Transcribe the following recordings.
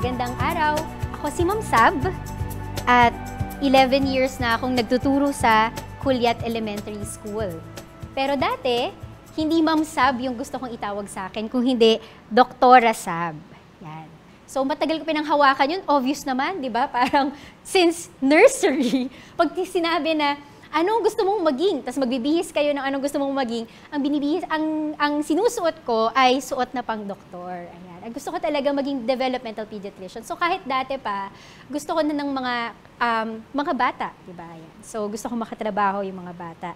Magandang araw. Ako si Ma'am Sab at 11 years na akong nagtuturo sa Culiat Elementary School. Pero dati, hindi Ma'am Sab yung gusto kong itawag sa akin, kung hindi Doktora Sab. Yan. So matagal ko pinanghawakan yun, obvious naman, di ba? Parang since nursery, pag sinabi na, anong gusto mong maging? Tapos magbibihis kayo ng anong gusto mong maging. Ang sinusuot ko ay suot na pang doktor. Ayan. Gusto ko talaga maging developmental pediatrician. So kahit dati pa, gusto ko na ng mga bata, di ba? Ayan. So gusto ko makatrabaho yung mga bata.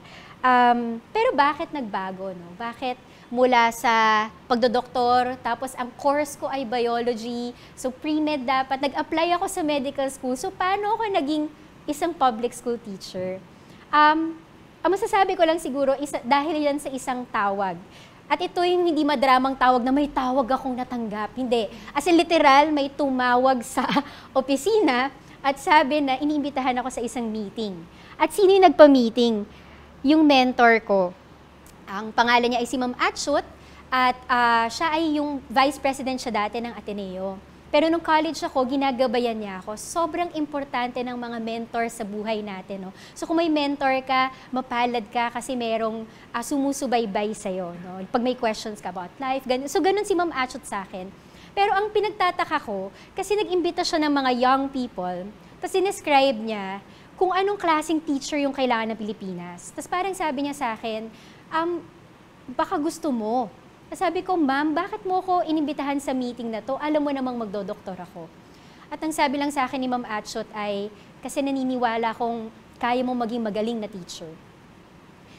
Pero bakit nagbago, no? Bakit mula sa pagdodoktor, tapos ang course ko ay biology, so pre-med dapat, nag-apply ako sa medical school. So paano ako naging isang public school teacher? Ang masasabi ko lang siguro, dahil yan sa isang tawag. At ito yung hindi madramang tawag na may tawag akong natanggap. Hindi. As in literal, may tumawag sa opisina at sabi na iniimbitahan ako sa isang meeting. At sino yung nagpa-meeting? Yung mentor ko. Ang pangalan niya ay si Ma'am Atchut at siya ay yung vice president siya dati ng Ateneo. Pero nung college ako, ginagabayan niya ako. Sobrang importante ng mga mentor sa buhay natin. No? So kung may mentor ka, mapalad ka kasi merong sumusubaybay sa'yo. No? Pag may questions ka about life, ganun. So ganun si Ma'am Atchut sa akin. Pero ang pinagtataka ko, kasi nag-imbita siya ng mga young people, tapos sinescribe niya kung anong klaseng teacher yung kailangan ng Pilipinas. Tapos parang sabi niya sa akin, baka gusto mo. Sabi ko, ma'am, bakit mo ko inimbitahan sa meeting na to? Alam mo namang magdodoktor ako. At ang sabi lang sa akin ni Ma'am Atchut ay, kasi naniniwala kong kaya mo maging magaling na teacher.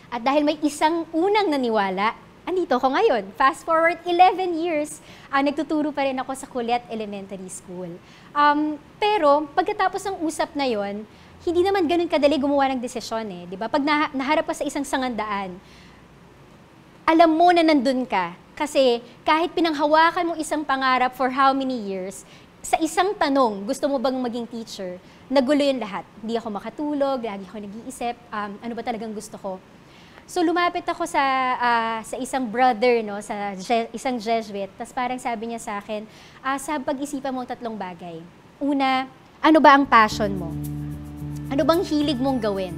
At dahil may isang unang naniwala, andito ko ngayon. Fast forward 11 years, nagtuturo pa rin ako sa Culiat Elementary School. Pero pagkatapos ng usap na yon, hindi naman ganun kadali gumawa ng desisyon eh. Diba? Pag naharap ka sa isang sangandaan, alam mo na nandun ka. Kasi kahit pinanghawakan mo isang pangarap for how many years, sa isang tanong, gusto mo bang maging teacher, nagulo yun lahat. Hindi ako makatulog, lagi ako nag-iisip, ano ba talagang gusto ko. So lumapit ako sa isang brother, no, sa isang Jesuit, tapos parang sabi niya sa akin, sa pag-isipan mo 3 bagay. Una, ano ba ang passion mo? Ano bang hilig mong gawin?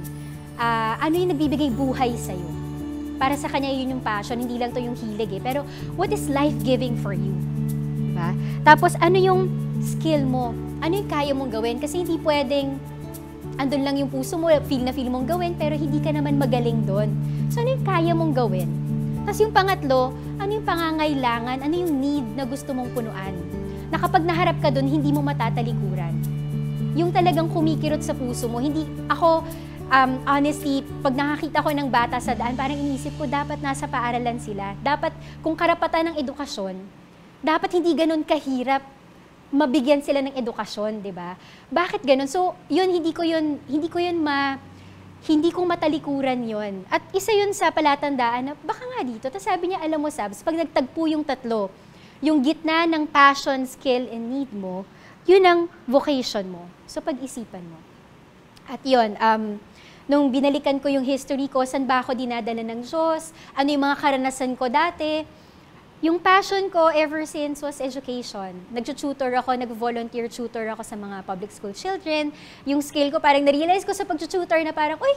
Ano yung nagbibigay buhay sa'yo? Para sa kanya yun yung passion, hindi lang to yung hilig eh. Pero what is life-giving for you? Diba? Tapos ano yung skill mo? Ano yung kaya mong gawin? Kasi hindi pwedeng andun lang yung puso mo, feel na feel mong gawin, pero hindi ka naman magaling doon. So ano yung kaya mong gawin? Tapos yung pangatlo, ano yung pangangailangan? Ano yung need na gusto mong punuan? Na kapag naharap ka doon, hindi mo matatalikuran. Yung talagang kumikirot sa puso mo. Hindi ako... honestly, pag nakakita ko ng bata sa daan, parang inisip ko, dapat nasa paaralan sila. Dapat, kung karapatan ng edukasyon, dapat hindi ganun kahirap mabigyan sila ng edukasyon, di ba? Bakit ganun? So, yun, hindi ko matalikuran yun. At isa yun sa palatandaan na, baka nga dito. Tapos sabi niya, alam mo, Sabs, pag nagtagpo yung tatlo, yung gitna ng passion, skill, and need mo, yun ang vocation mo. So, pag-isipan mo. At yun, nung binalikan ko yung history ko, saan ba ako dinadala ng Diyos, ano yung mga karanasan ko dati, yung passion ko ever since was education. Nag-tutor ako, nag-volunteer tutor ako sa mga public school children. Yung skill ko, parang na-realize ko sa pag-tutor na parang, uy,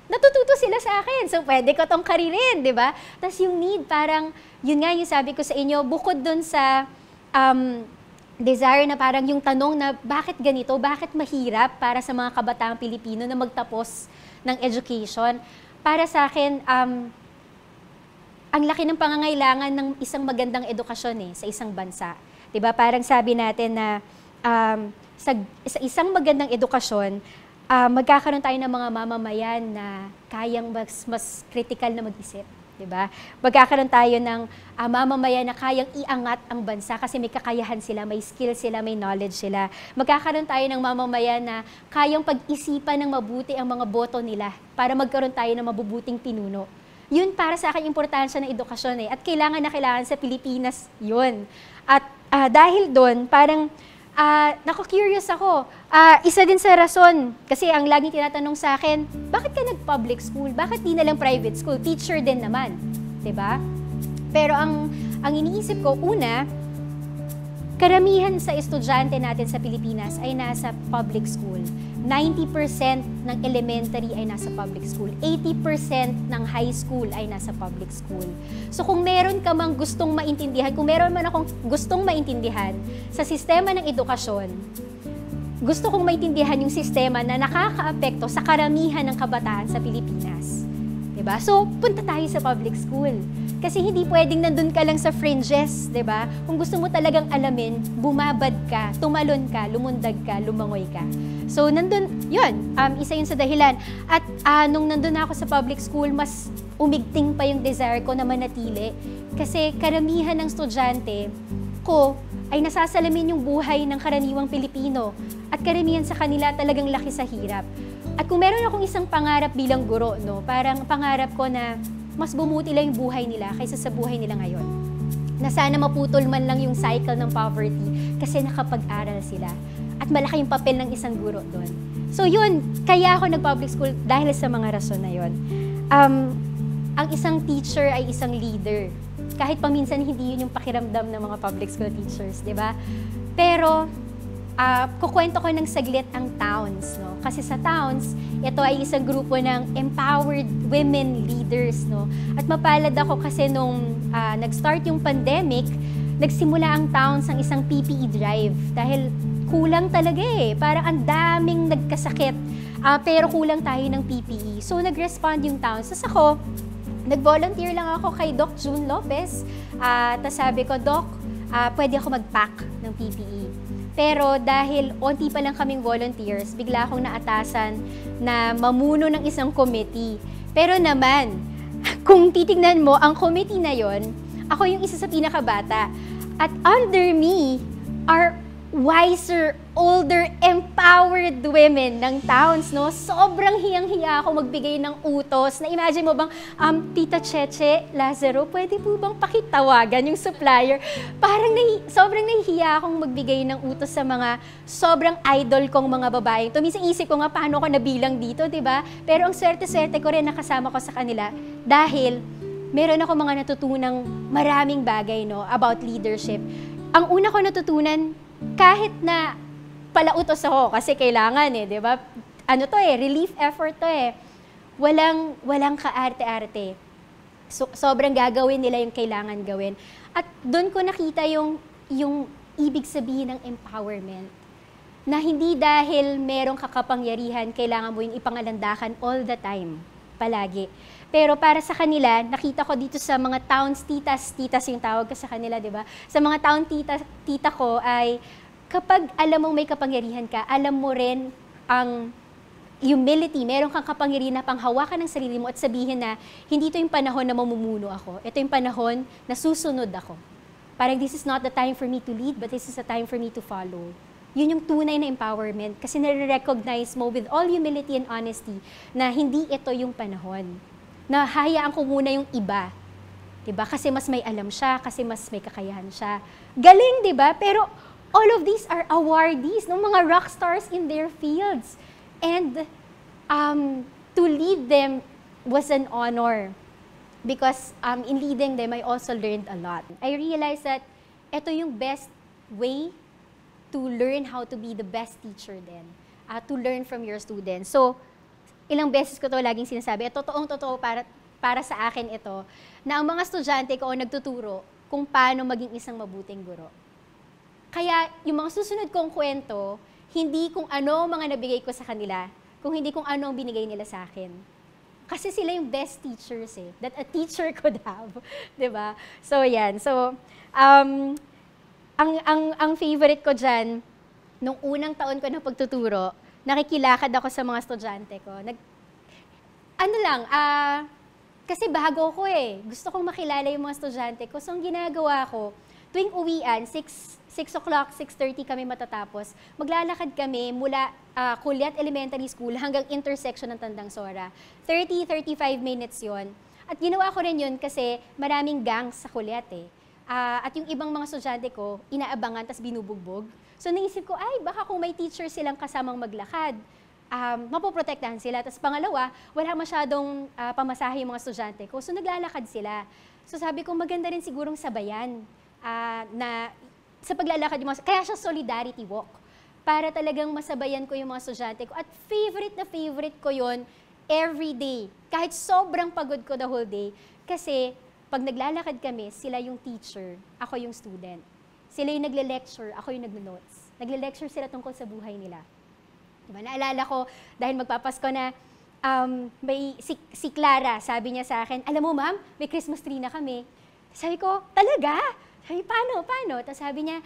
natututo sila sa akin, so pwede ko tong karirin, di ba? Tapos yung need, parang, yun nga yung sabi ko sa inyo, bukod dun sa desire na parang yung tanong na bakit ganito, bakit mahirap para sa mga kabataang Pilipino na magtapos ng education. Para sa akin, ang laki ng pangangailangan ng isang magandang edukasyon sa isang bansa. Diba? Parang sabi natin na sa isang magandang edukasyon, magkakaroon tayo ng mga mamamayan na kayang mas critical na mag-isip. Diba? Magkakaroon tayo ng mamamayan na kayang iangat ang bansa kasi may kakayahan sila, may skill sila, may knowledge sila. Magkakaroon tayo ng mamamayan na kayang pag-isipan ng mabuti ang mga boto nila para magkaroon tayo ng mabubuting pinuno. Yun para sa akin importansya ng edukasyon At kailangan na kailangan sa Pilipinas yun. At dahil doon, parang naku-curious ako. Isa din sa rason, kasi ang laging tinatanong sa akin, bakit ka nag-public school? Bakit di na lang private school? Teacher din naman. Diba? Pero ang iniisip ko, una, karamihan sa estudyante natin sa Pilipinas ay nasa public school. 90% ng elementary ay nasa public school. 80% ng high school ay nasa public school. So kung meron ka mang gustong maintindihan, kung meron man akong gustong maintindihan sa sistema ng edukasyon, gusto kong maintindihan yung sistema na nakakaapekto sa karamihan ng kabataan sa Pilipinas. Diba? So, punta tayo sa public school. Kasi hindi pwedeng nandun ka lang sa fringes, diba? Kung gusto mo talagang alamin, bumabad ka, tumalon ka, lumundag ka, lumangoy ka. So, nandun, yun, isa yun sa dahilan. At nung nandun ako sa public school, mas umigting pa yung desire ko na manatili. Kasi karamihan ng estudyante ko ay nasasalamin yung buhay ng karaniwang Pilipino. At karamihan sa kanila talagang laki sa hirap. At kung meron akong isang pangarap bilang guro, no, parang pangarap ko na mas bumuti lang yung buhay nila kaysa sa buhay nila ngayon. Na sana maputol man lang yung cycle ng poverty kasi nakapag-aral sila. At malaki yung papel ng isang guro doon. So yun, kaya ako nag-public school dahil sa mga rason na yun. Ang isang teacher ay isang leader. Kahit paminsan hindi yun yung pakiramdam ng mga public school teachers, di ba? Pero kukwento ko ng saglit ang Towns, no? Kasi sa Towns, ito ay isang grupo ng empowered women leaders, no? At mapalad ako kasi nung nag-start yung pandemic, nagsimula ang Towns ng isang PPE drive dahil kulang talaga eh. Parang ang daming nagkasakit, pero kulang tayo ng PPE. So nag-respond yung Towns. Tapos ako, nag-volunteer lang ako kay Doc June Lopez. Tapos sabi ko, Doc, pwede ako mag-pack ng PPE. Pero dahil onti pa lang kaming volunteers, bigla akong naatasan na mamuno ng isang committee. Pero naman, kung titignan mo, ang committee na yon, ako yung isa sa pinakabata. At under me are wiser, older, empowered women ng Towns, no? Sobrang hiyang-hiya ako magbigay ng utos. Na-imagine mo bang, Tita Cheche, Lazaro, pwede po bang pakitawagan yung supplier? Parang sobrang nahihiya akong magbigay ng utos sa mga sobrang idol kong mga babae. To minsan isip ko nga, paano ko nabilang dito, di ba? Pero ang swerte-swerte ko rin nakasama ko sa kanila dahil meron ako mga natutunang maraming bagay, no, about leadership. Ang una ko natutunan, kahit na palautos ako kasi kailangan eh, 'di ba? Ano to eh, relief effort to eh. Walang kaarte-arte. So, sobrang gagawin nila yung kailangan gawin. At doon ko nakita yung ibig sabihin ng empowerment. Na hindi dahil merong kakapangyarihan, kailangan mo yung ipangalandakan all the time, palagi. Pero para sa kanila, nakita ko dito sa mga Towns titas yung tawag ko sa kanila, di ba? Sa mga Town tita ko ay kapag alam mong may kapangyarihan ka, alam mo rin ang humility, meron kang kapangyarihan na panghawakan ng sarili mo at sabihin na hindi ito yung panahon na mamumuno ako. Ito yung panahon na susunod ako. Parang this is not the time for me to lead, but this is the time for me to follow. Yun yung tunay na empowerment kasi nare-recognize mo with all humility and honesty na hindi ito yung panahon. Na hayaan ko muna yung iba. Diba? Kasi mas may alam siya, kasi mas may kakayahan siya. Galing, diba? Pero all of these are awardees, no? Mga rock stars in their fields. And to lead them was an honor. Because in leading them, I also learned a lot. I realized that ito yung best way to learn how to be the best teacher din. To learn from your students. So, ilang beses ko to laging sinasabi, totoong-totoo para sa akin ito, na ang mga estudyante ko nagtuturo kung paano maging isang mabuting guro. Kaya yung mga susunod kong kwento, hindi kung ano mga nabigay ko sa kanila, kung hindi kung ano ang binigay nila sa akin. Kasi sila yung best teachers that a teacher could have. Diba? So yan. So, ang favorite ko dyan, nung unang taon ko ng pagtuturo, nakikilakad ako sa mga estudyante ko. Kasi bago ko Gusto kong makilala yung mga estudyante ko. So, ang ginagawa ko, tuwing uwian, 6 o'clock, 6:30 kami matatapos, maglalakad kami mula Kulyat Elementary School hanggang intersection ng Tandang Sora. 30-35 minutes yon. At ginawa ko rin yun kasi maraming gangs sa Kulyat At yung ibang mga estudyante ko, inaabangan, tas binubugbog. So naisip ko, baka kung may teacher silang kasamang maglakad, mapoprotektahan sila. Tapos pangalawa, wala masyadong pamasahe yung mga estudyante ko. So naglalakad sila. So sabi ko, maganda rin sigurong sabayan na sa paglalakad yung mga, kaya siya solidarity walk. Para talagang masabayan ko yung mga estudyante ko. At favorite na favorite ko yon every day. Kahit sobrang pagod ko the whole day. Kasi pag naglalakad kami, sila yung teacher, ako yung student. Sila yung nagle-lecture, ako yung nagle-notes. Nagle-lecture sila tungkol sa buhay nila. Diba? Naalala ko, dahil magpapasko na, si Clara, sabi niya sa akin, alam mo ma'am, may Christmas tree na kami. Sabi ko, talaga? Sabi, paano? Tapos sabi niya,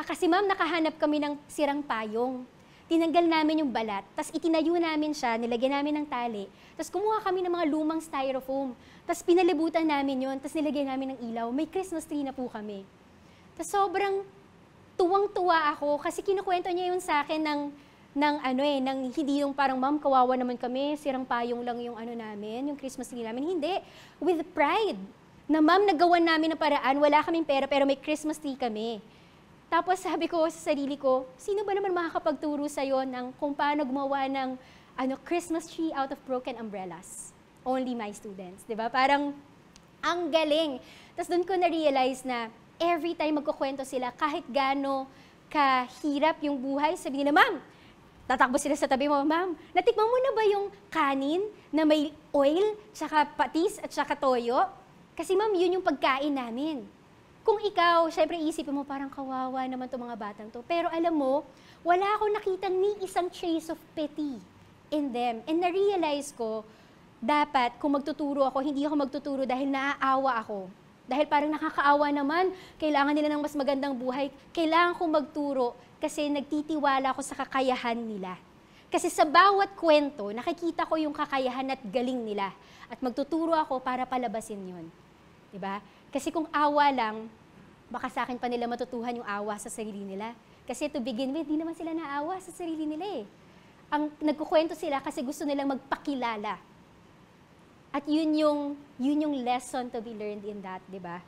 kasi ma'am, nakahanap kami ng sirang payong. Tinanggal namin yung balat, tapos itinayo namin siya, nilagyan namin ng tali, tapos kumuha kami ng mga lumang styrofoam, tapos pinalibutan namin yon, tapos nilagyan namin ng ilaw, may Christmas tree na po kami. Tapos sobrang tuwang-tuwa ako, kasi kinukwento niya yun sa akin ng hindi yung parang, ma'am, kawawa naman kami, sirang payong lang yung namin, yung Christmas tree namin. Hindi, with pride, na ma'am, nagawan namin ng paraan, wala kaming pera, pero may Christmas tree kami. Tapos sabi ko sa sarili ko, sino ba naman makakapagturo sa'yo ng kung paano gumawa ng Christmas tree out of broken umbrellas? Only my students, di ba? Parang, ang galing. Tapos doon ko na-realize na every time magkukwento sila, kahit gaano kahirap yung buhay, sabi nila, ma'am, tatakbo sila sa tabi mo, ma'am, natikman mo na ba yung kanin na may oil, tsaka patis, at tsaka toyo? Kasi ma'am, yun yung pagkain namin. Kung ikaw, syempre isipin mo parang kawawa naman itong mga batang to. Pero alam mo, wala akong nakitang ni isang trace of pity in them. And na-realize ko, dapat kung magtuturo ako, hindi ako magtuturo dahil naaawa ako. Dahil parang nakakaawa naman, kailangan nila ng mas magandang buhay. Kailangan kong magturo kasi nagtitiwala ako sa kakayahan nila. Kasi sa bawat kwento, nakikita ko yung kakayahan at galing nila. At magtuturo ako para palabasin yun. Diba? Kasi kung awa lang, baka sa akin pa nila matutuhan yung awa sa sarili nila. Kasi to begin with, di naman sila naawa sa sarili nila eh. Ang nagkukwento sila kasi gusto nilang magpakilala. At yun yung lesson to be learned in that, di ba?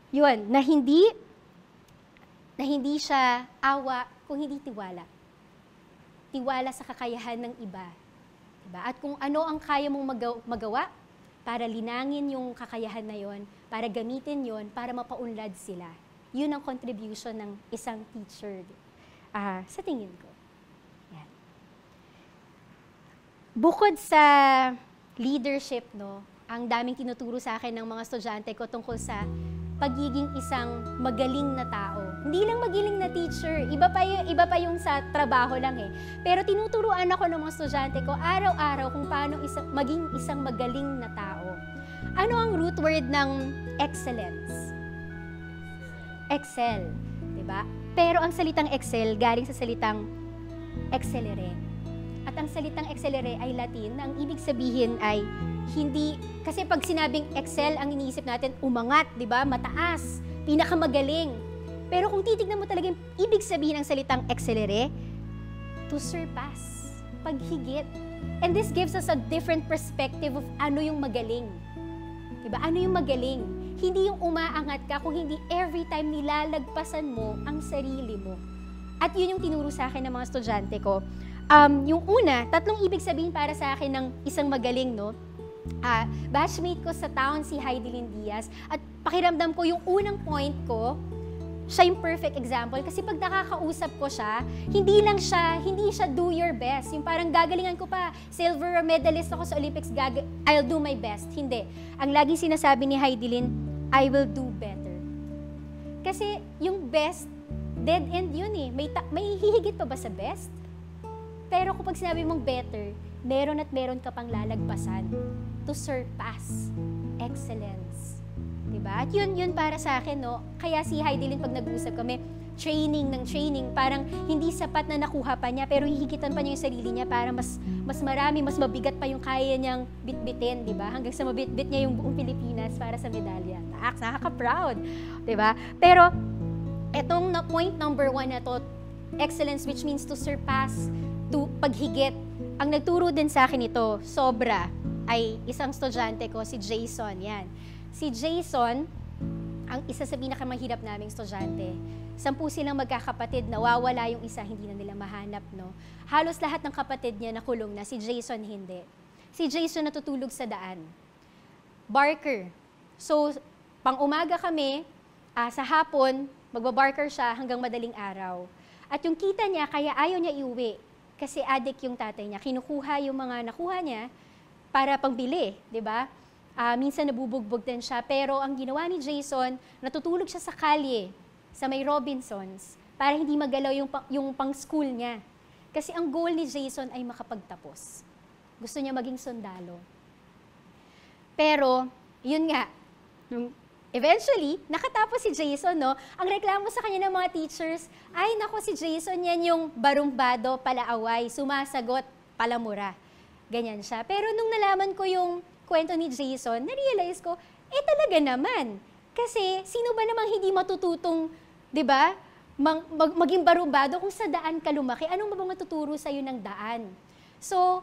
Yun, na hindi siya awa kung hindi tiwala. Tiwala sa kakayahan ng iba. Diba? At kung ano ang kaya mong magawa, para linangin yung kakayahan na yon, para gamitin yon, para mapaunlad sila. Yun ang contribution ng isang teacher. Sa tingin ko. Yan. Bukod sa leadership, no, ang daming tinuturo sa akin ng mga estudyante ko tungkol sa pagiging isang magaling na tao. Hindi lang magaling na teacher, iba pa yung sa trabaho lang eh. Pero tinuturuan ako ng mga estudyante ko araw-araw kung paano maging isang magaling na tao. Ano ang root word ng excellence? Excel, di ba? Pero ang salitang excel galing sa salitang accelere. At ang salitang accelere ay Latin, na ang ibig sabihin ay hindi, kasi pag sinabing excel, ang iniisip natin, umangat, di ba? Mataas, pinakamagaling. Pero kung titignan mo talaga yung ibig sabihin ng salitang accelere, to surpass, paghigit. And this gives us a different perspective of ano yung magaling. Di ba? Ano yung magaling? Hindi yung umaangat ka, kung hindi every time nilalagpasan mo ang sarili mo. At yun yung tinuro sa akin ng mga estudyante ko. Yung una, tatlong ibig sabihin para sa akin ng isang magaling, no? Batchmate ko sa town si Heidelin Diaz, at pakiramdam ko yung unang point ko, siya yung perfect example kasi pag nakakausap ko siya, hindi siya do your best. Yung parang gagalingan ko pa, silver medalist ako sa Olympics, I'll do my best. Hindi. Ang laging sinasabi ni Heidelin, I will do better. Kasi yung best, dead end yun eh. May hihigit pa ba sa best? Pero kapag sinabi mong better, meron at meron ka pang lalagpasan to surpass excellence. Diba? At yun para sa akin, no? Kaya si Heidelin, pag nag-uusap kami, training, parang hindi sapat na nakuha pa niya, pero hihigitan pa niya yung sarili niya para mas marami, mas mabigat pa yung kaya niyang bitbitin, diba? Hanggang sa mabitbit niya yung buong Pilipinas para sa medalya. Nakaka-proud, diba? Pero, etong point number 1 na to, excellence, which means to surpass, to paghigit. Ang nagturo din sa akin ito, sobra, ay isang estudyante ko, si Jason, yan. Si Jason, ang isa sa pinakamahirap naming estudyante. 10 silang magkakapatid, nawawala yung isa, hindi na nila mahanap, no? Halos lahat ng kapatid niya nakulong na, si Jason hindi. Si Jason natutulog sa daan. Barker. So, pang umaga kami, sa hapon, magbabarker siya hanggang madaling araw. At yung kita niya, kaya ayaw niya iuwi. Kasi addict yung tatay niya. Kinukuha yung mga nakuha niya para pangbili, di ba? Minsan nabubugbog din siya. Pero ang ginawa ni Jason, natutulog siya sa kalye, sa may Robinsons, para hindi magalaw yung pang-school niya. Kasi ang goal ni Jason ay makapagtapos. Gusto niya maging sundalo. Pero, yun nga, eventually, nakatapos si Jason, no? Ang reklamo sa kanya ng mga teachers, ay nako si Jason, yan yung barumbado, palaaway, sumasagot, palamura. Ganyan siya. Pero nung nalaman ko yung kwento ni Jason, na-realize ko, talaga naman. Kasi, sino ba namang hindi matututong, di ba, maging barumbado kung sa daan ka lumaki? Anong ba matuturo sa'yo ng daan? So,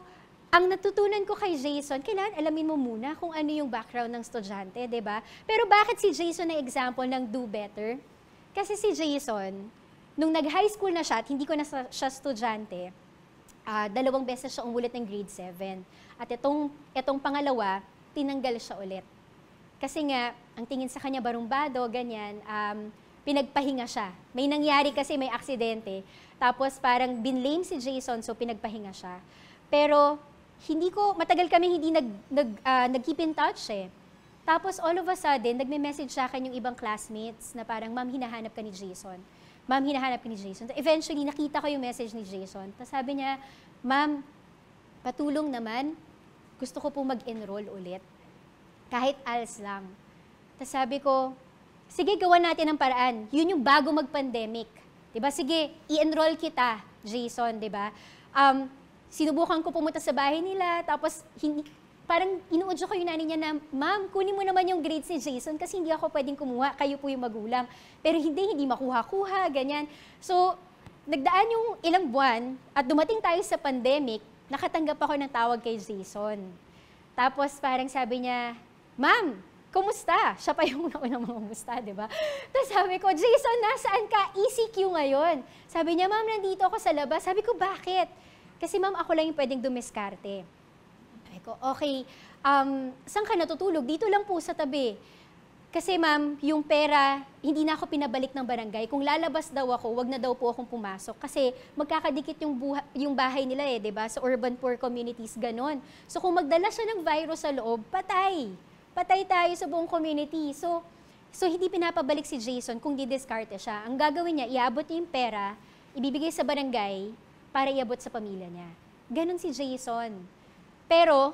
ang natutunan ko kay Jason, kailangan alamin mo muna kung ano yung background ng estudyante, di ba? Pero bakit si Jason na example ng do better? Kasi si Jason, nung nag-high school na siya at hindi ko na siya estudyante, 2 beses siya umulit ng grade 7. At itong pangalawa, tinanggal siya ulit. Kasi nga, ang tingin sa kanya barumbado, ganyan, pinagpahinga siya. May nangyari kasi, may aksidente. Tapos parang binlame si Jason, so pinagpahinga siya. Pero matagal kami hindi nag-keep in touch eh. Tapos all of a sudden, nagme-message sa akin yung ibang classmates na parang, ma'am, hinahanap ka ni Jason. Ma'am, hinahanap ka ni Jason. Eventually, nakita ko yung message ni Jason. Tapos sabi niya, ma'am, patulong naman, gusto ko po mag-enroll ulit. Kahit ALS lang. Tapos sabi ko, sige, gawan natin ang paraan. Yun yung bago mag-pandemic. Diba? Sige, i-enroll kita, Jason, diba? Sinubukan ko pumunta sa bahay nila, tapos parang inuudyo ko yung nanay niya na, ma'am, kunin mo naman yung grades ni Jason kasi hindi ako pwedeng kumuha, kayo po yung magulang. Pero hindi makuha-kuha, ganyan. So, nagdaan yung ilang buwan at dumating tayo sa pandemic, nakatanggap ako ng tawag kay Jason. Tapos parang sabi niya, ma'am, kumusta? Siya pa yung unang kumusta, di ba? Tapos sabi ko, Jason, nasaan ka? ECQ ngayon. Sabi niya, ma'am, nandito ako sa labas. Sabi ko, bakit? Kasi ma'am, ako lang yung pwedeng dumiskarte. Sabi ko, okay, saan ka natutulog? Dito lang po sa tabi. Kasi ma'am, yung pera, hindi na ako pinabalik ng barangay. Kung lalabas daw ako, wag na daw po akong pumasok. Kasi magkakadikit yung bahay nila eh, di ba? Sa urban poor communities, ganon. So kung magdala siya ng virus sa loob, patay. Patay tayo sa buong community. So hindi pinapabalik si Jason kung didiskarte siya. Ang gagawin niya, iabot niya yung pera, ibibigay sa barangay, para iabot sa pamilya niya. Ganon si Jason. Pero,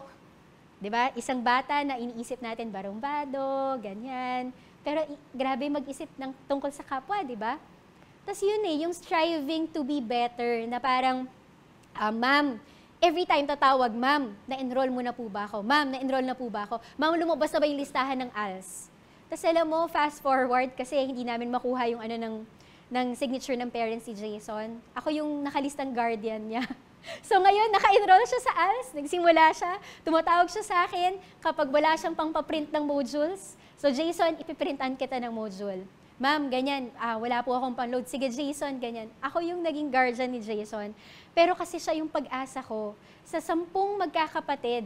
di ba, isang bata na iniisip natin barumbado, ganyan. Pero grabe mag-isip tungkol sa kapwa, di ba? Tapos yun yung striving to be better, na parang, ma'am, every time tatawag, ma'am, na-enroll mo na po ba ako? Ma'am, na-enroll na po ba ako? Ma'am, lumabas na ba yung listahan ng ALS? Tapos alam mo, fast forward, kasi hindi namin makuha yung ng signature ng parents si Jason. Ako yung nakalistang guardian niya. So ngayon, naka-enroll siya sa ALS, nagsimula siya, tumatawag siya sa akin kapag wala siyang pang-paprint ng modules. So Jason, ipiprintan kita ng module. Ma'am, ganyan, wala po akong pang-load. Sige Jason, ganyan. Ako yung naging guardian ni Jason. Pero kasi siya yung pag-asa ko. Sa 10 magkakapatid,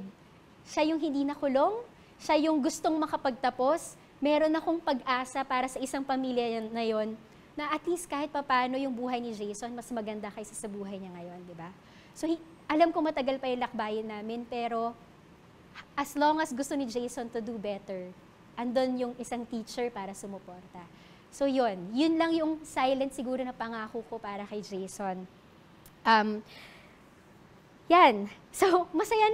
siya yung hindi nakulong, siya yung gustong makapagtapos, meron akong pag-asa para sa isang pamilya na yon, na at least kahit papano yung buhay ni Jason, mas maganda kaysa sa buhay niya ngayon, di ba? So, alam ko matagal pa yung lakbayin namin, pero as long as gusto ni Jason to do better, andun yung isang teacher para sumuporta. So, yun lang yung silent siguro na pangako ko para kay Jason. So, masaya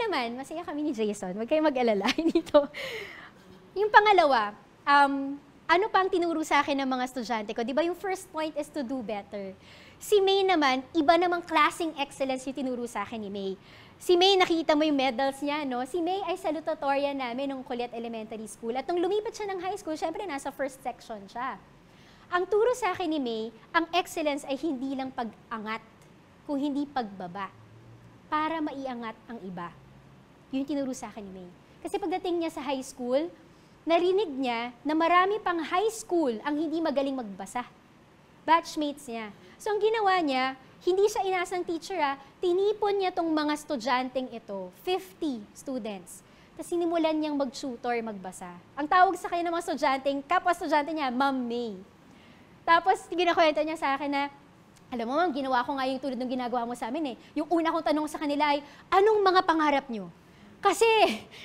kami ni Jason, huwag kayong mag-alala dito. Yung pangalawa, ano pang tinuro sa akin ng mga estudyante ko? Di ba yung first point is to do better. Si May naman, iba namang klaseng excellence yung tinuro sa akin ni May. Si May, nakita mo yung medals niya, no? Si May ay salutatorian namin nung Kulyat Elementary School. At nung lumipat siya ng high school, syempre nasa first section siya. Ang turo sa akin ni May, ang excellence ay hindi lang pag-angat, kung hindi pagbaba, para maiangat ang iba. Yun tinuro sa akin ni May. Kasi pagdating niya sa high school, narinig niya na marami pang high school ang hindi magaling magbasa. Batchmates niya. So ang ginawa niya, hindi siya inasang teacher tinipon niya tong mga estudyanteng ito, 50 students. Tapos sinimulan niyang mag-tutor, magbasa. Ang tawag sa kanya ng mga estudyanteng, kapwa estudyante niya, Ma'am May. Tapos, ginakwento niya sa akin na, alam mo, ma'am, ginawa ko nga yung tulad ng ginagawa mo sa amin eh. Yung una kong tanong sa kanila ay, anong mga pangarap nyo? Kasi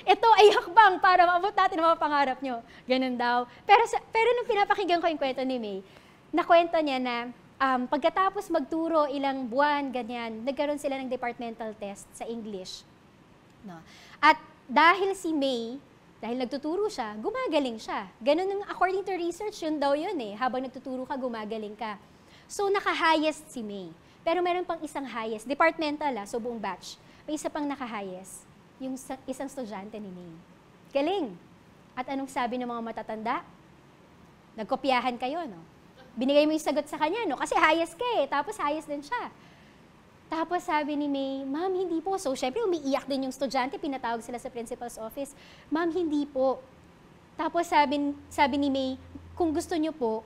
ito ay hakbang para maabot natin ang mga pangarap nyo. Ganun daw. Pero nung pinapakinggan ko yung kwento ni May, nakwento niya na pagkatapos magturo ilang buwan, ganyan, nagkaroon sila ng departmental test sa English. No? At dahil si May, dahil nagtuturo siya, gumagaling siya. Ganun ang according to research, yun daw yun eh. Habang nagtuturo ka, gumagaling ka. So naka-highest si May. Pero meron pang isang highest, departmental so buong batch. May isa pang naka-highest. Yung isang estudyante ni May. Galing. At anong sabi ng mga matatanda? Nagkopyahan kayo, no? Binigay mo yung sagot sa kanya, no? Kasi highest ka eh, tapos highest din siya. Tapos sabi ni May, ma'am, hindi po. So, syempre, umiiyak din yung estudyante, pinatawag sila sa principal's office. Ma'am, hindi po. Tapos sabi ni May, kung gusto nyo po,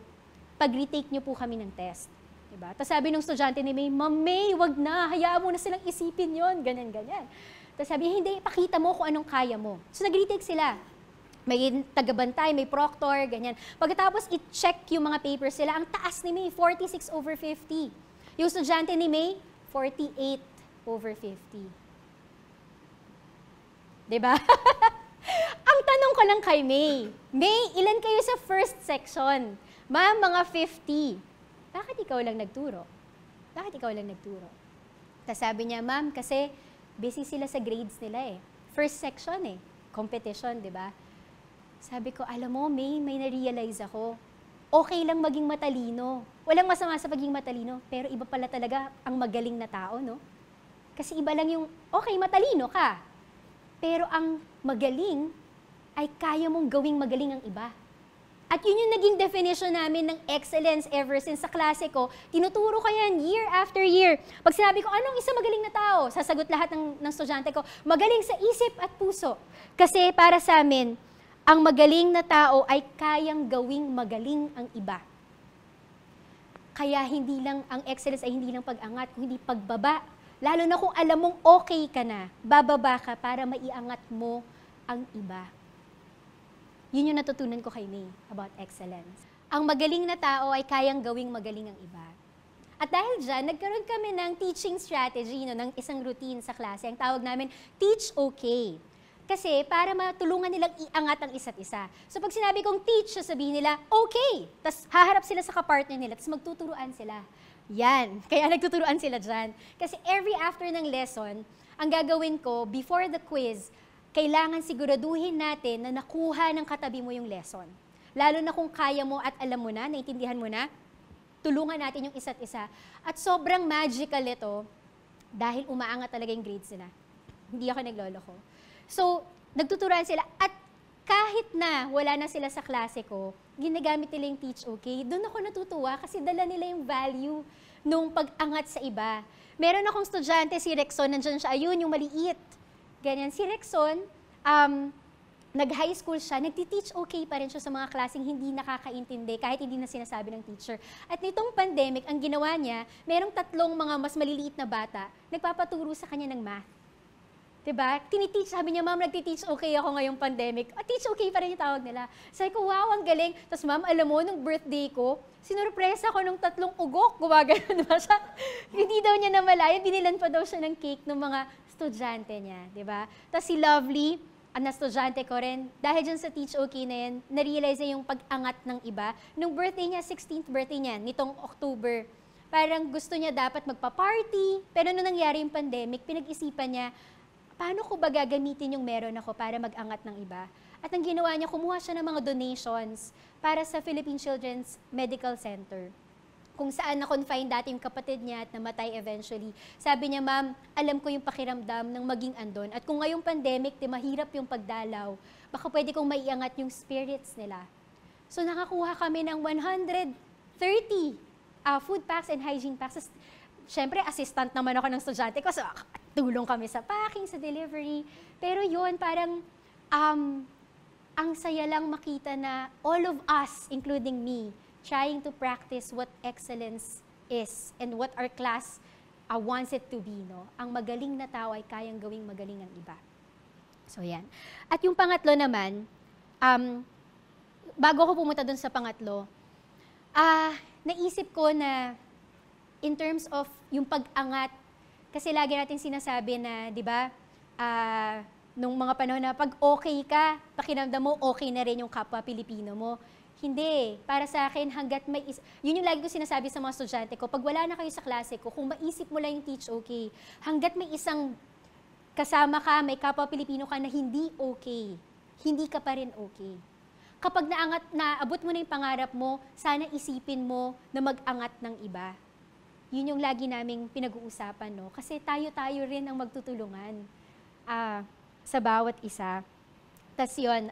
pag-retake nyo po kami ng test. Diba? Tapos sabi ng estudyante ni May, Ma'am May, wag na, hayaan mo na silang isipin yon, ganyan, ganyan. Tapos sabi, hindi, pakita mo kung anong kaya mo. So nag-retake sila. May tagabantay, may proctor, ganyan. Pagkatapos i-check yung mga papers sila, ang taas ni May, 46/50. Yung estudyante ni May, 48/50. Diba? Ang tanong ko lang kay May, ilan kayo sa first section? Ma'am, mga 50. Bakit ikaw lang nagturo? Bakit ikaw lang nagturo? Tapos sabi niya, ma'am, kasi busy sila sa grades nila eh. First section eh, competition, di ba? Sabi ko, alam mo, May na-realize ako. Okay lang maging matalino. Walang masama sa pagiging matalino, pero iba pala talaga ang magaling na tao, no? Kasi iba lang yung, okay, matalino ka. Pero ang magaling ay kaya mong gawing magaling ang iba. At yun yung naging definition namin ng excellence ever since sa klase ko. Tinuturo ko yan year after year. Pag sinabi ko, anong isang magaling na tao? Sasagot lahat ng estudyante ko, magaling sa isip at puso. Kasi para sa amin, ang magaling na tao ay kayang gawing magaling ang iba. Kaya hindi lang, ang excellence ay hindi lang pag-angat, hindi pagbaba. Lalo na kung alam mong okay ka na, bababa ka para maiangat mo ang iba. Yun yung natutunan ko kay May about excellence. Ang magaling na tao ay kayang gawing magaling ang iba. At dahil dyan, nagkaroon kami ng teaching strategy, ng isang routine sa klase. Ang tawag namin, Teach Okay. Kasi para matulungan nilang iangat ang isa't isa. So pag sinabi kong teach, sasabihin nila, okay. Tapos haharap sila sa kapartner nila, tapos magtuturuan sila. Yan. Kaya nagtuturuan sila dyan. Kasi every after ng lesson, ang gagawin ko, before the quiz, kailangan siguraduhin natin na nakuha ng katabi mo yung lesson. Lalo na kung kaya mo at alam mo na, naintindihan mo na, tulungan natin yung isa't isa. At sobrang magical ito dahil umaangat talaga yung grades nila. Hindi ako nagloloko. So, nagtuturuan sila at kahit na wala na sila sa klase ko, ginagamit nila yung Teach Okay. Doon ako natutuwa kasi dala nila yung value nung pag-angat sa iba. Meron akong estudyante, si Rexon, nandyan siya, ayun, yung maliit. Ganyan. Si Rexon, nag-high school siya, nagti-teach okay pa rin siya sa mga klaseng hindi nakakaintindi kahit hindi na sinasabi ng teacher. At nitong pandemic, ang ginawa niya, merong 3 mga mas maliliit na bata, nagpapaturo sa kanya ng math. Diba? Tiniteach, sabi niya, ma'am, nagti-teach okay ako ngayong pandemic. Teach okay pa rin yung tawag nila. Sabi ko, wow, ang galing. Tapos ma'am, alam mo, nung birthday ko, sinurpresa ko nung 3 ugok. Gumagano ba siya? Hindi daw niya namalayan, binilan pa daw siya ng cake ng mga estudyante niya, di ba? Tapos si Lovely, ang estudyante ko rin, dahil dyan sa Teach Okay na yan, na-realize niya yung pag-angat ng iba. Nung birthday niya, 16th birthday niya, nitong October, parang gusto niya dapat magpa-party, pero nung nangyari yung pandemic, pinag-isipan niya, paano ko ba gagamitin yung meron ako para mag-angat ng iba? At ang ginawa niya, kumuha siya ng mga donations para sa Philippine Children's Medical Center, kung saan na-confine dati yung kapatid niya at namatay eventually. Sabi niya, ma'am, alam ko yung pakiramdam ng maging andon. At kung ngayong pandemic, mahirap yung pagdalaw, baka pwede kong maiangat yung spirits nila. So nakakuha kami ng 130 food packs and hygiene packs. Siyempre, assistant naman ako ng estudyante ko, so tulong kami sa packing, sa delivery. Pero yun, parang ang saya lang makita na all of us, including me, trying to practice what excellence is and what our class wants it to be, no? Ang magaling na tao ay kayang gawing magaling ang iba. So, yan. At yung pangatlo naman, bago ko pumunta dun sa pangatlo, naisip ko na in terms of yung pag-angat, kasi lagi natin sinasabi na, di ba, nung mga panahon na pag okay ka, pakiramdam mo okay na rin yung kapwa Pilipino mo. Hindi. Para sa akin, hanggat may yun yung lagi ko sinasabi sa mga estudyante ko, pag wala na kayo sa klase ko, kung maisip mo lang yung teach okay, hanggat may isang kasama ka, may kapwa Pilipino ka na hindi okay, hindi ka pa rin okay. Kapag naabot mo na yung pangarap mo, sana isipin mo na mag-angat ng iba. Yun yung lagi naming pinag-uusapan, no? Kasi tayo-tayo rin ang magtutulungan sa bawat isa. Tas yun.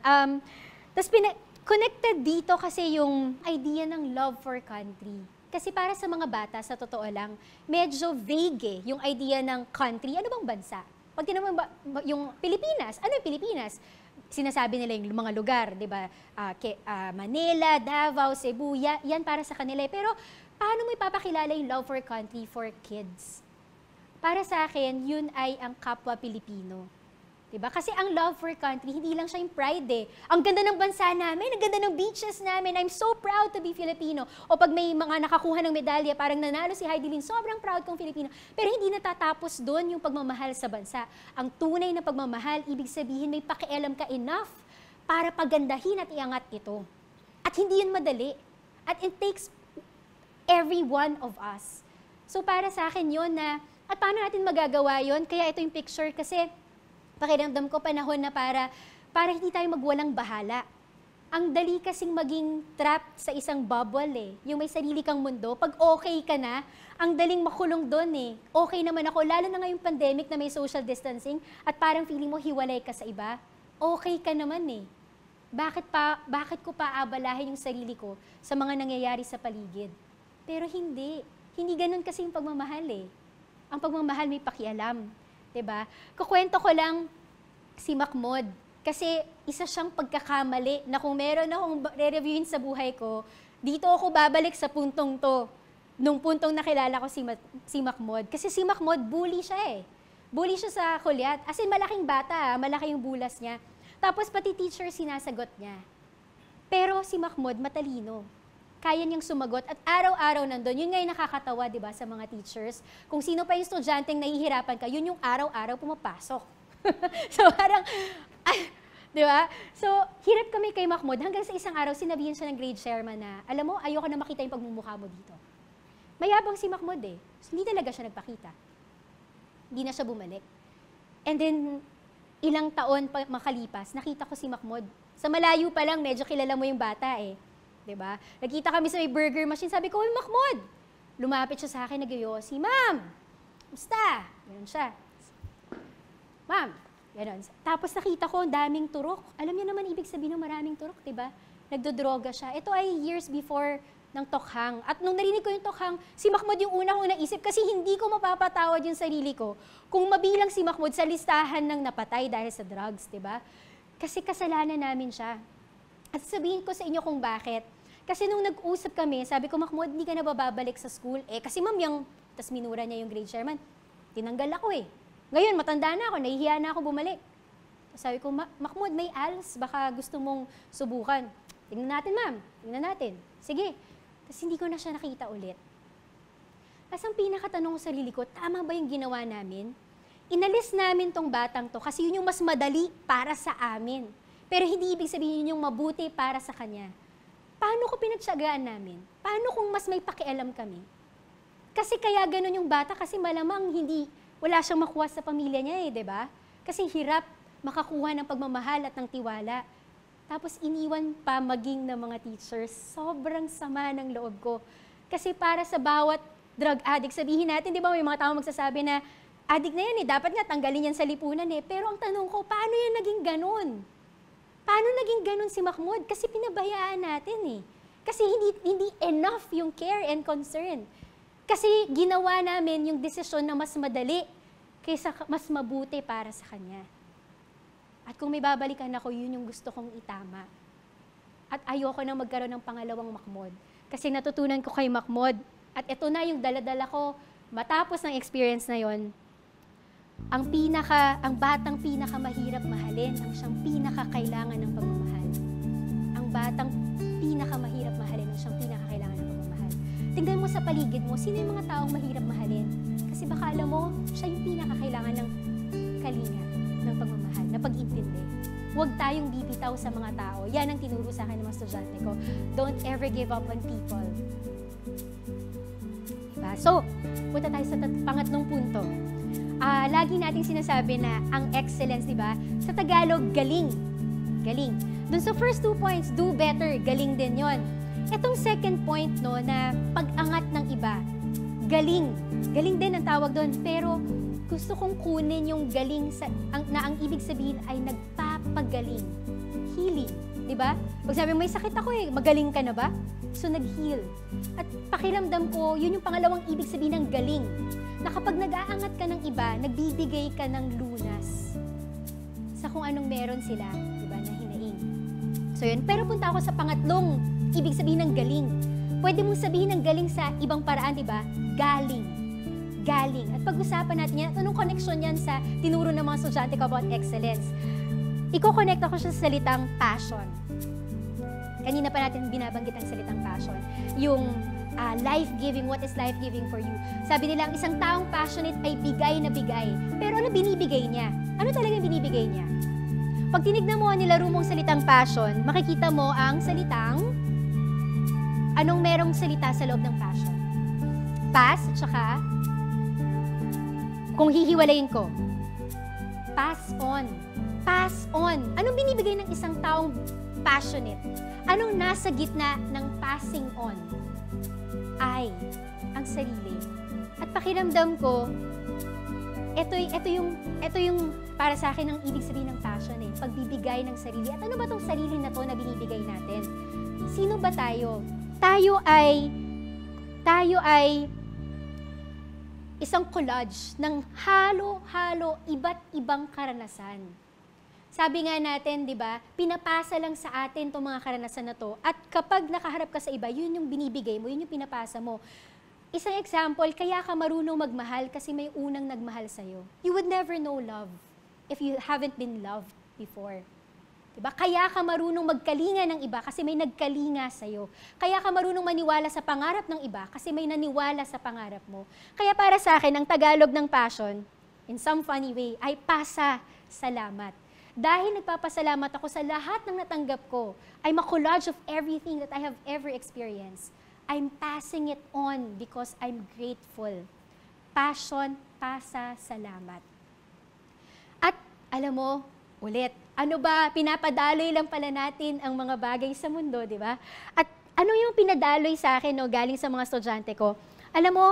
Tas connected dito kasi yung idea ng love for country. Kasi para sa mga bata, sa totoo lang, medyo vague yung idea ng country. Ano bang bansa? Pag tinanong yung Pilipinas, ano yung Pilipinas? Sinasabi nila yung mga lugar, di ba? Manila, Davao, Cebu, yan para sa kanila. Pero paano mo ipapakilala yung love for country for kids? Para sa akin, yun ay ang kapwa Pilipino. Diba? Kasi ang love for country, hindi lang siya yung pride eh. Ang ganda ng bansa namin, ang ganda ng beaches namin, I'm so proud to be Filipino. O pag may mga nakakuha ng medalya, parang nanalo si Heidi Lin, sobrang proud kong Filipino. Pero hindi natatapos doon yung pagmamahal sa bansa. Ang tunay na pagmamahal, ibig sabihin may pakialam ka enough para pagandahin at iangat ito. At hindi yun madali. At it takes every one of us. So para sa akin yun na, at paano natin magagawa yun? Kaya ito yung picture kasi, pakiramdam ko panahon na para hindi tayo magwalang bahala. Ang dali kasing maging trapped sa isang bubble eh. Yung may sarili kang mundo. Pag okay ka na, ang daling makulong doon eh. Okay naman ako, lalo na ngayong pandemic na may social distancing at parang feeling mo hiwalay ka sa iba. Okay ka naman eh. Bakit ko pa abalahin yung sarili ko sa mga nangyayari sa paligid? Pero hindi. Hindi ganun kasi yung pagmamahal eh. Ang pagmamahal may pakialam. Diba? Kukwento ko lang si Macmod. Kasi isa siyang pagkakamali na kung meron akong re-reviewin sa buhay ko, dito ako babalik sa puntong to. Nung puntong nakilala ko si Macmod. Kasi si Macmod, bully siya eh. Bully siya sa kulyat. As in, malaking bata, malaki yung bulas niya. Tapos pati teacher sinasagot niya. Pero si Macmod, matalino. Kaya niyang sumagot at araw-araw nandun. Yun nga yung nakakatawa, di ba, sa mga teachers. Kung sino pa yung estudyanteng nahihirapan ka, yun yung araw-araw pumapasok. So parang, di ba? So, hirap kami kay Macmod. Hanggang sa isang araw, sinabihan siya ng grade chairman na, alam mo, ayoko na makita yung pagmumukha mo dito. Mayabang si Macmod eh. So, hindi talaga siya nagpakita. Hindi na siya bumalik. And then, ilang taon pa makalipas, nakita ko si Macmod. Sa malayo pa lang, medyo kilala mo yung bata eh. Diba? Nagkita kami sa may burger machine, sabi ko, "Uy, Macmod!" Lumapit siya sa akin, nagyoyosi, "Ma'am, musta?" Ganun siya. "Ma'am," ganun. Tapos nakita ko, ang daming turok. Alam niyo naman ibig sabihin ng maraming turok, diba? Nagdodroga siya. Ito ay years before ng tokhang. At nung narinig ko yung tokhang, si Macmod yung una kong naisip kasi hindi ko mapapatawad yung sarili ko kung mabilang si Macmod sa listahan ng napatay dahil sa drugs, diba? Kasi kasalanan namin siya. At sabihin ko sa inyo kung bakit. Kasi nung nag-usap kami, sabi ko, "Macmod, hindi ka na babalik sa school." Eh, kasi ma'am, tas minura niya yung grade chairman. Tinanggal ako eh. Ngayon, matanda na ako, nahihiya na ako bumalik. Sabi ko, "Macmod, may ALS, baka gusto mong subukan." "Tingnan natin, ma'am. Tingnan natin." "Sige." Tapos hindi ko na siya nakita ulit. Tapos ang pinakatanong ko sa sarili ko, tama ba yung ginawa namin? Inalis namin tong batang to kasi yun yung mas madali para sa amin. Pero hindi ibig sabihin yun yung mabuti para sa kanya. Paano ko pinagtiyagaan namin? Paano kung mas may pakialam kami? Kasi kaya ganun yung bata kasi malamang wala siyang makuha sa pamilya niya eh, di ba? Kasi hirap makakuha ng pagmamahal at ng tiwala. Tapos iniwan pa maging ng mga teachers. Sobrang sama ng loob ko. Kasi para sa bawat drug addict, sabihin natin, di ba may mga tao magsasabi na, addict na yan eh, dapat nga tanggalin yan sa lipunan eh. Pero ang tanong ko, paano yan naging ganun? Paano naging ganun si Macmod? Kasi pinabayaan natin eh. Kasi hindi enough yung care and concern. Kasi ginawa namin yung desisyon na mas madali kaysa mas mabuti para sa kanya. At kung may babalikan ako, yun yung gusto kong itama. At ayoko na magkaroon ng pangalawang Macmod. Kasi natutunan ko kay Macmod, at ito na yung dala-dala ko, matapos ng experience na yon, ang batang pinakamahirap mahalin, ang siyang pinakakailangan ng pagmamahal. Ang batang pinakamahirap mahalin, ang siyang pinakakailangan ng pagmamahal. tingnan mo sa paligid mo, sino yung mga taong mahirap mahalin? Kasi baka alam mo, siya yung pinakakailangan ng kalinga, ng pagmamahal, na pag-intindi. Huwag tayong bibitaw sa mga tao. Yan ang tinuro sa akin ng mga estudyante ko. Don't ever give up on people. Diba? So, punta tayo sa pangatlong punto. Lagi nating sinasabi na ang excellence, di ba? Sa Tagalog, galing. Galing. Dun sa first 2 points, do better, galing din yon. Etong second point, no, na pag-angat ng iba, galing. Galing din ang tawag doon. Pero gusto kong kunin yung galing na ang ibig sabihin ay nagpapagaling. Healing. Di ba? Pag sabi may sakit ako magaling ka na ba? So nag-heal. At pakiramdam ko, yun yung pangalawang ibig sabihin ng galing. Na kapag nag-aangat ka ng iba, nagbibigay ka ng lunas sa kung anong meron sila, di ba, na hinaing. So yun, pero punta ako sa pangatlong ibig sabihin ng galing. Pwede mong sabihin ng galing sa ibang paraan, di ba? Galing. Galing. At pag-usapan natin yan, anong connection yan sa tinuro ng mga estudyante ko about excellence? Iko-connect ako siya sa salitang passion. Kanina pa natin binabanggit ang salitang passion. Yung life-giving, what is life-giving for you? Sabi nila, ang isang taong passionate ay bigay na bigay. Pero ano binibigay niya? Ano talaga binibigay niya? Pag tinignan mo ang nilaro mong salitang passion, makikita mo ang salitang, anong merong salita sa loob ng passion? Pass, at saka, kung hihiwalayin ko, pass on. Pass on. Anong binibigay ng isang taong passionate? Anong nasa gitna ng passing on? Ay, ang sarili. At pakiramdam ko, ito yung para sa akin ang ibig sabihin ng passion pagbibigay ng sarili. At ano ba tong sarili na to na binibigay natin? Sino ba tayo? Tayo ay isang collage ng halo-halo iba't ibang karanasan. Sabi nga natin, di ba, pinapasa lang sa atin itong mga karanasan na to. At kapag nakaharap ka sa iba, yun yung binibigay mo, yun yung pinapasa mo. Isang example, kaya ka marunong magmahal kasi may unang nagmahal sa'yo. You would never know love if you haven't been loved before. Diba? Kaya ka marunong magkalinga ng iba kasi may nagkalinga sa'yo. Kaya ka marunong maniwala sa pangarap ng iba kasi may naniwala sa pangarap mo. Kaya para sa akin, ang Tagalog ng passion, in some funny way, ay pasa salamat. Dahil nagpapasalamat ako sa lahat ng natanggap ko, I'm a collage of everything that I have ever experienced. I'm passing it on because I'm grateful. Passion, pasa, salamat. At alam mo, ulit, ano ba, pinapadaloy lang pala natin ang mga bagay sa mundo, di ba? At ano yung pinadaloy sa akin, no, galing sa mga estudyante ko? Alam mo,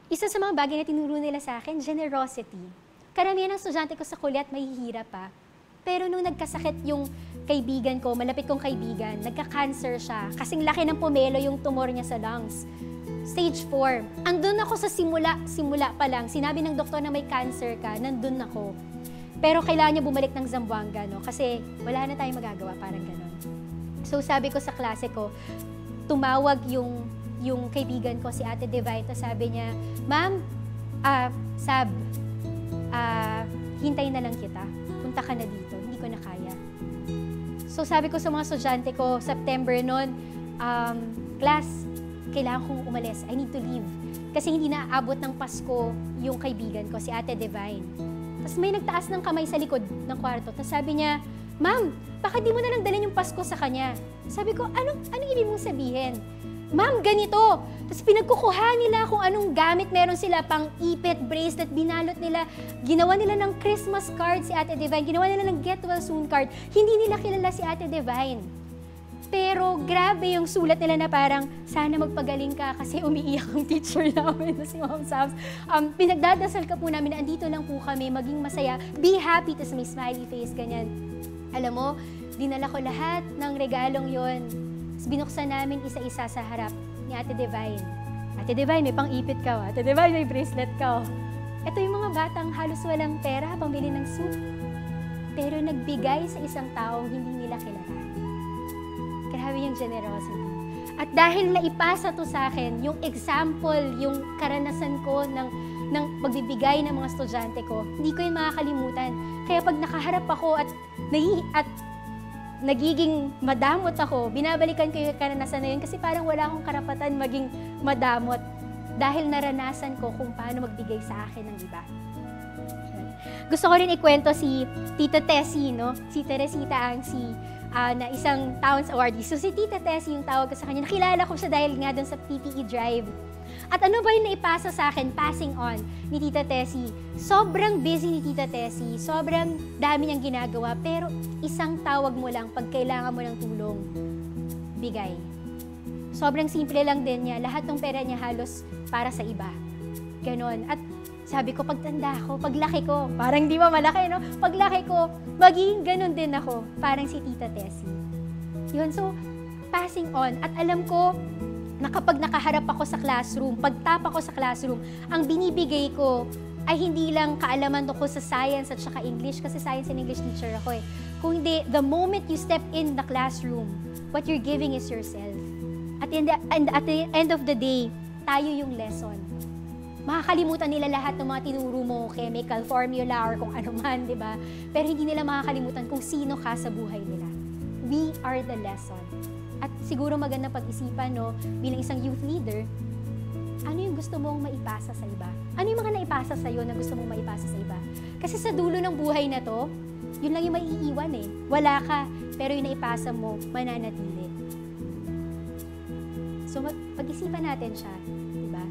isa sa mga bagay na tinuro nila sa akin, generosity. Karamihan ng estudyante ko sa kuliat mahihirap pa. Pero nung nagkasakit yung kaibigan ko, malapit kong kaibigan, nagka-cancer siya. Kasing laki ng pomelo yung tumor niya sa lungs. Stage 4. Andun ako sa simula pa lang. Sinabi ng doktor na may cancer ka, nandun ako. Pero kailangan niya bumalik ng Zamboanga, no? Kasi wala na tayong magagawa, parang gano'n. So sabi ko sa klase ko, tumawag yung kaibigan ko, si Ate Divine, to sabi niya, Ma'am, Sab, hintayin na lang kita. Punta ka na dito, hindi ko na kaya. So sabi ko sa mga estudyante ko, September noon, class, kailangan kong umalis. I need to leave. Kasi hindi naaabot ng Pasko yung kaibigan ko, si Ate Divine. Tapos may nagtaas ng kamay sa likod ng kwarto. Tapos sabi niya, Ma'am, baka di mo na lang dalhin yung Pasko sa kanya. Sabi ko, anong ibig mong sabihin? Ma'am, ganito. Tapos pinagkukuha nila kung anong gamit meron sila, pang ipit, bracelet, binalot nila. Ginawa nila ng Christmas card si Ate Divine. Ginawa nila ng get well soon card. Hindi nila kilala si Ate Divine. Pero grabe yung sulat nila na parang, sana magpagaling ka kasi umiiyak ang teacher namin na si Ma'am Sabs. Pinagdadasal ka po namin na andito lang po kami, maging masaya. Be happy, tapos may smiley face, ganyan. Alam mo, dinala ko lahat ng regalong yon. Binuksan namin isa-isa sa harap ni Ate Divine. Ate Divine, may pang-ipit ka. Ate Divine, may bracelet ka. Ito yung mga batang halos walang pera pambili ng soup. Pero nagbigay sa isang taong hindi nila kilala. Grabe yung generosity. At dahil naipasa to sa akin, yung example, yung karanasan ko ng magbibigay ng mga estudyante ko, hindi ko yun makakalimutan. Kaya pag nakaharap ako at nagiging madamot ako, binabalikan ko yung karanasan na yun kasi parang wala akong karapatan maging madamot dahil naranasan ko kung paano magbigay sa akin ng iba. Gusto ko rin ikwento si Tita Tessie, no? Si Teresita Angsi, na isang Towns Awardee. So si Tita Tessie yung tawag ko sa kanya. Nakilala ko siya dahil nga doon sa PTE Drive. At ano ba yung naipasa sa akin, passing on ni Tita Tessie? Sobrang busy ni Tita Tessie, sobrang dami niyang ginagawa, pero isang tawag mo lang pag kailangan mo ng tulong, bigay. Sobrang simple lang din niya, lahat ng pera niya halos para sa iba. Ganon. At sabi ko, pagtanda ko, paglaki ko, parang di ba malaki, no? Paglaki ko, magiging ganon din ako, parang si Tita Tessie. Yun, so, passing on. At alam ko, na kapag nakaharap ako sa classroom, pagtap ako sa classroom, ang binibigay ko ay hindi lang kaalaman ko sa science at saka English, kasi science and English teacher ako eh. Kundi, the moment you step in the classroom, what you're giving is yourself. At the end of the day, tayo yung lesson. Makakalimutan nila lahat ng mga tinuro mo, chemical formula or kung ano man, di ba? Pero hindi nila makakalimutan kung sino ka sa buhay nila. We are the lesson. At siguro maganda pag-isipan, no, bilang isang youth leader, ano yung gusto mong maipasa sa iba? Ano yung mga naipasa sa'yo na gusto mong maipasa sa iba? Kasi sa dulo ng buhay na to, yun lang yung maiiwan eh. Wala ka, pero yung naipasa mo, mananatili. So, pag-isipan natin siya, di ba?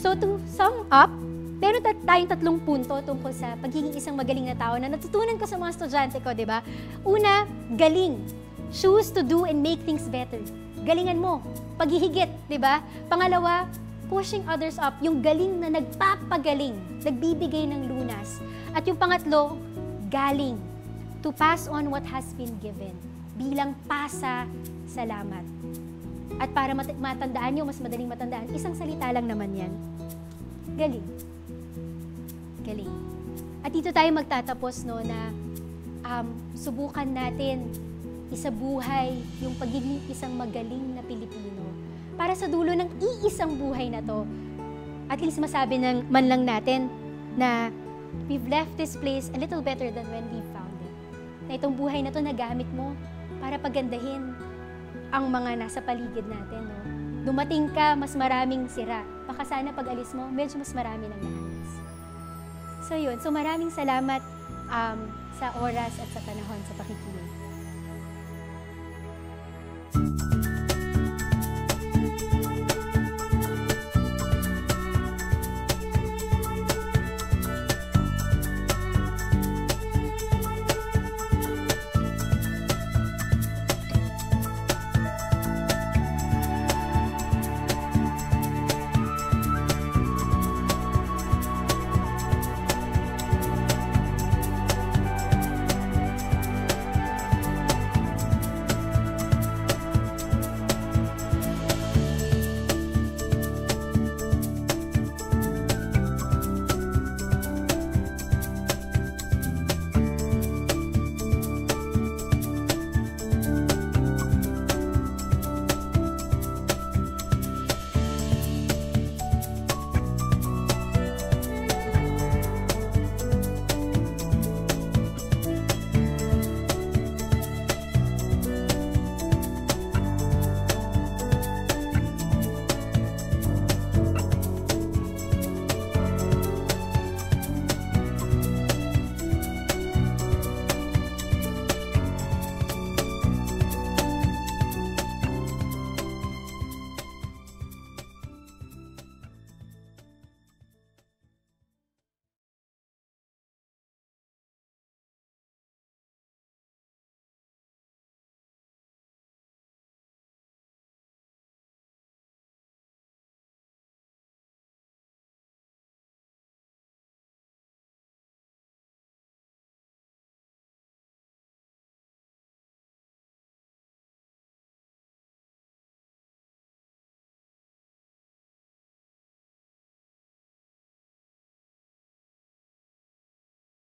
So, to sum up, meron tayong 3 punto tungkol sa pagiging isang magaling na tao na natutunan ko sa mga estudyante ko, di ba? Una, galing. Choose to do and make things better. Galingan mo. Paghihigit, di ba? Pangalawa, pushing others up. Yung galing na nagpapagaling, nagbibigay ng lunas. At yung pangatlo, galing. To pass on what has been given. Bilang pasa, salamat. At para matandaan nyo, mas madaling matandaan, isang salita lang naman yan. Galing. Galing. At dito tayo magtatapos, no, na subukan natin isabuhay yung pagiging isang magaling na Pilipino. Para sa dulo ng iisang buhay na to, at least masabi man lang natin na we've left this place a little better than when we found it. Na itong buhay na to nagamit mo para pagandahin ang mga nasa paligid natin. No? Dumating ka, mas maraming sira. Baka sana pag alis mo, medyo mas marami nang naalis. So yun. So maraming salamat sa oras at sa panahon sa pakikinig.